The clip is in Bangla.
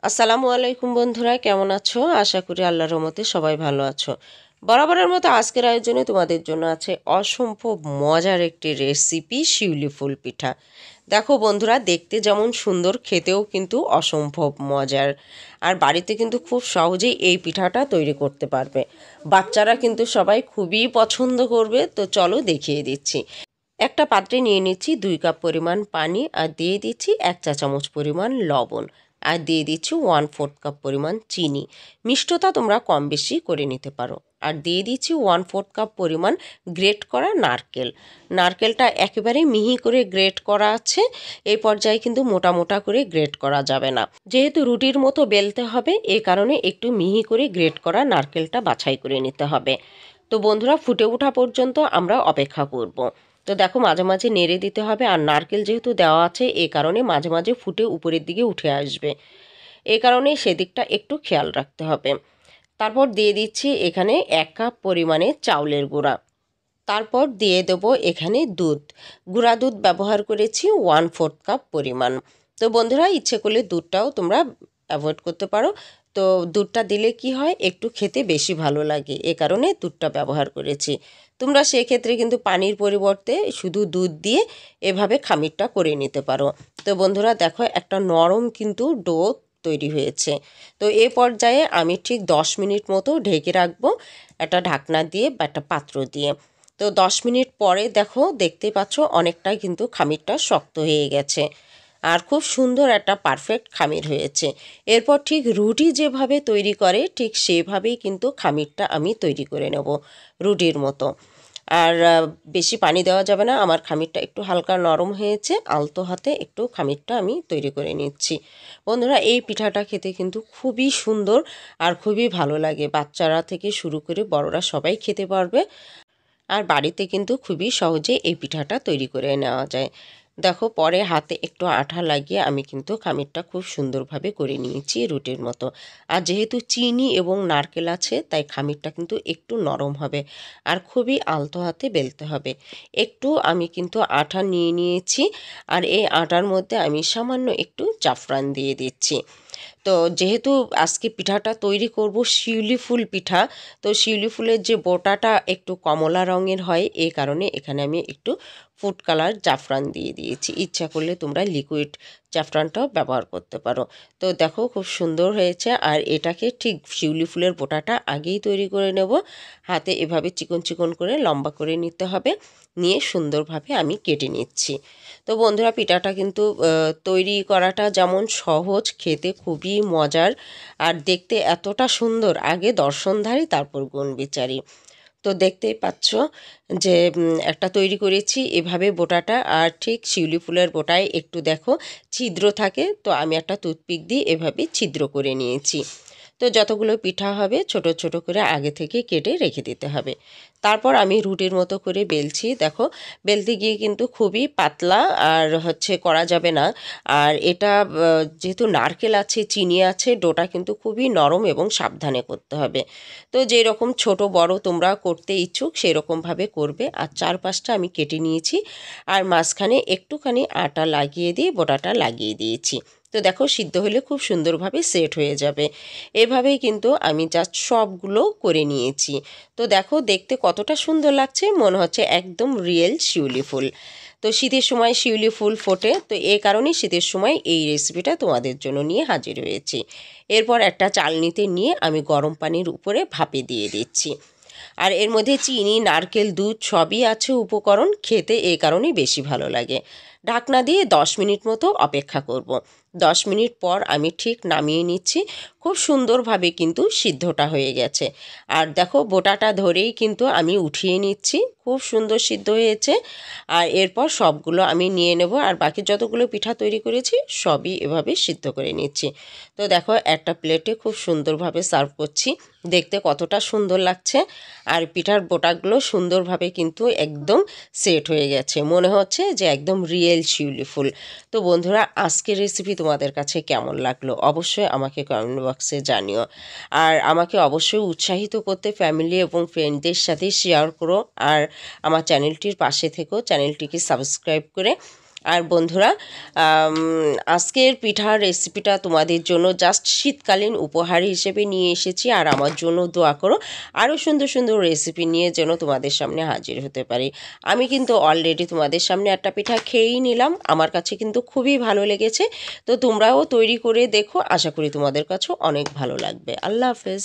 আসসালামু আলাইকুম বন্ধুরা, কেমন আছো? আশা করি আল্লাহর রহমতে সবাই ভালো আছো। বরাবরের মতো আজকের আয়োজনে তোমাদের জন্য আছে অসম্ভব মজার একটি রেসিপি, শিউলি ফুল পিঠা। দেখো বন্ধুরা, দেখতে যেমন সুন্দর, খেতেও কিন্তু অসম্ভব মজার। আর বাড়িতে কিন্তু খুব সহজেই এই পিঠাটা তৈরি করতে পারবে। বাচ্চারা কিন্তু সবাই খুবই পছন্দ করবে। তো চলো দেখিয়ে দিচ্ছি। একটা পাত্রে নিয়ে নিচ্ছি 2 কাপ পরিমাণ পানি, আর দিয়ে দিচ্ছি 1 চা চামচ পরিমাণ লবণ, আর দিয়ে দিচ্ছি 1/4 কাপ পরিমাণ চিনি। মিষ্টতা তোমরা কম বেশি করে নিতে পারো। আর দিয়ে দিচ্ছি 1/4 কাপ পরিমাণ গ্রেট করা নারকেল। নারকেলটা একেবারে মিহি করে গ্রেট করা আছে। এই পর্যায়ে কিন্তু মোটা মোটা করে গ্রেট করা যাবে না, যেহেতু রুটির মতো বেলতে হবে, এই কারণে একটু মিহি করে গ্রেট করা নারকেলটা বাছাই করে নিতে হবে। তো বন্ধুরা, ফুটে ওঠা পর্যন্ত আমরা অপেক্ষা করব। তো দেখো, মাঝে মাঝে নেড়ে দিতে হবে। আর নারকেল যেহেতু দেওয়া আছে, এই কারণে মাঝে মাঝে ফুটে উপরের দিকে উঠে আসবে, এই কারণে সেদিকটা একটু খেয়াল রাখতে হবে। তারপর দিয়ে দিচ্ছি এখানে 1 কাপ পরিমাণে চাউলের গুঁড়া। তারপর দিয়ে দেবো এখানে দুধ। গুঁড়া দুধ ব্যবহার করেছি 1/4 কাপ পরিমাণ। তো বন্ধুরা, ইচ্ছে করলে দুধটাও তোমরা অ্যাভয়েড করতে পারো। তো দুধটা দিলে কি হয়, একটু খেতে বেশি ভালো লাগে, এ কারণে দুধটা ব্যবহার করেছি। তোমরা সেক্ষেত্রে কিন্তু পানির পরিবর্তে শুধু দুধ দিয়ে এভাবে খামিরটা করে নিতে পারো। তো বন্ধুরা দেখো, একটা নরম কিন্তু ডো তৈরি হয়েছে। তো এ পর্যায়ে আমি ঠিক 10 মিনিট মতো ঢেকে রাখবো, একটা ঢাকনা দিয়ে বা একটা পাত্র দিয়ে। তো 10 মিনিট পরে দেখো, দেখতেই পাচ্ছ অনেকটাই কিন্তু খামিরটা শক্ত হয়ে গেছে, আর খুব সুন্দর একটা পারফেক্ট খামির হয়েছে। এরপর ঠিক রুটি যেভাবে তৈরি করে, ঠিক সেভাবেই কিন্তু খামিরটা আমি তৈরি করে নেব, রুটির মতো। আর বেশি পানি দেওয়া যাবে না। আমার খামিরটা একটু হালকা নরম হয়েছে, আলতো হাতে একটু খামিরটা আমি তৈরি করে নিচ্ছি। বন্ধুরা, এই পিঠাটা খেতে কিন্তু খুবই সুন্দর আর খুবই ভালো লাগে। বাচ্চারা থেকে শুরু করে বড়রা সবাই খেতে পারবে। আর বাড়িতে কিন্তু খুবই সহজে এই পিঠাটা তৈরি করে নেওয়া যায়। দেখো, পরে হাতে একটু আঠা লাগিয়ে আমি কিন্তু খামিরটা খুব সুন্দরভাবে করে নিয়েছি রুটির মতো। আর যেহেতু চিনি এবং নারকেল আছে, তাই খামিরটা কিন্তু একটু নরম হবে, আর খুবই আলতো হাতে বেলতে হবে। একটু আমি কিন্তু আঠা নিয়ে নিয়েছি, আর এই আটার মধ্যে আমি সামান্য একটু জাফরান দিয়ে দিচ্ছি। তো যেহেতু আজকে পিঠাটা তৈরি করব শিউলি ফুল পিঠা, তো শিউলি ফুলের যে বোটাটা একটু কমলা রঙের হয়, এই কারণে এখানে আমি একটু ফুড কালার জাফরান দিয়ে দিয়েছি। ইচ্ছা করলে তোমরা লিকুইড জাফরানটাও ব্যবহার করতে পারো। তো দেখো, খুব সুন্দর হয়েছে। আর এটাকে ঠিক শিউলি ফুলের বোটাটা আগেই তৈরি করে নেব। হাতে এভাবে চিকন চিকন করে লম্বা করে নিতে হবে, নিয়ে সুন্দরভাবে আমি কেটে নিচ্ছি। তো বন্ধুরা, পিঠাটা কিন্তু তৈরি করাটা যেমন সহজ, খেতে খুবই মজার, আর দেখতে এতটা সুন্দর। আগে দর্শনধারী, তারপর গুণবিচারী। তো দেখতেই পাচ্ছ যে একটা তৈরি করেছি এভাবে বোটাটা। আর ঠিক শিউলি ফুলের বোটায় একটু দেখো ছিদ্র থাকে, তো আমি একটা টুথপিক দিয়ে এভাবে ছিদ্র করে নিয়েছি। তো যতগুলো পিঠা হবে ছোট ছোট করে আগে থেকে কেটে রেখে দিতে হবে। তারপর আমি রুটির মতো করে বেলছি। দেখো, বেলতে গিয়ে কিন্তু খুবই পাতলা আর করা যাবে না। আর এটা যেহেতু নারকেল আছে, চিনি আছে, ডোটা কিন্তু খুবই নরম এবং সাবধানে করতে হবে। তো যেই রকম ছোট বড় তোমরা করতে ইচ্ছুক সেই রকমভাবে করবে। আর চারপাশটা আমি কেটে নিয়েছি, আর মাঝখানে একটুখানি আটা লাগিয়ে দিয়ে বোটাটা লাগিয়ে দিয়েছি। তো দেখো, সিদ্ধ হলে খুব সুন্দরভাবে সেট হয়ে যাবে। এভাবেই কিন্তু আমি জাস্ট সবগুলো করে নিয়েছি। তো দেখো, দেখতে কতটা সুন্দর লাগছে, মনে হচ্ছে একদম রিয়েল শিউলি ফুল। তো শীতের সময় শিউলি ফুল ফোটে, তো এই কারণেই শীতের সময় এই রেসিপিটা তোমাদের জন্য নিয়ে হাজির হয়েছি। এরপর একটা চালনিতে নিয়ে আমি গরম পানির উপরে ভাপে দিয়ে দিচ্ছি। আর এর মধ্যে চিনি, নারকেল, দুধ সবই আছে উপকরণ, খেতে এই কারণেই বেশি ভালো লাগে। ঢাকনা দিয়ে 10 মিনিট মতো অপেক্ষা করব। 10 মিনিট পর আমি ঠিক নামিয়ে নিচ্ছি। খুব সুন্দরভাবে কিন্তু সিদ্ধটা হয়ে গেছে। আর দেখো, বোটাটা ধরেই কিন্তু আমি উঠিয়ে নিচ্ছি। খুব সুন্দর সিদ্ধ হয়েছে। আর এরপর সবগুলো আমি নিয়ে নেব, আর বাকি যতগুলো পিঠা তৈরি করেছি সবই এভাবে সিদ্ধ করে নিচ্ছি। তো দেখো, একটা প্লেটে খুব সুন্দরভাবে সার্ভ করছি। দেখতে কতটা সুন্দর লাগছে, আর পিঠার বোটাগুলো সুন্দরভাবে কিন্তু একদম সেট হয়ে গেছে, মনে হচ্ছে যে একদম রিয়েল শিউলি ফুল। তো বন্ধুরা, আজকের রেসিপি তোমাদের কাছে কেমন লাগলো অবশ্যই আমাকে কমেন্ট বক্সে জানিও। আর আমাকে অবশ্যই উৎসাহিত করতে ফ্যামিলি এবং ফ্রেন্ডদের সাথে শেয়ার করো। আর আমার চ্যানেলটির পাশে থেকেও চ্যানেলটিকে সাবস্ক্রাইব করে আর বন্ধুরা, আজকের পিঠার রেসিপিটা তোমাদের জন্য জাস্ট শীতকালীন উপহার হিসেবে নিয়ে এসেছি। আর আমার জন্য দোয়া করো, আরও সুন্দর সুন্দর রেসিপি নিয়ে যেন তোমাদের সামনে হাজির হতে পারি। আমি কিন্তু অলরেডি তোমাদের সামনে একটা পিঠা খেয়েই নিলাম, আমার কাছে কিন্তু খুবই ভালো লেগেছে। তো তোমরাও তৈরি করে দেখো, আশা করি তোমাদের কাছেও অনেক ভালো লাগবে। আল্লাহ হাফেজ।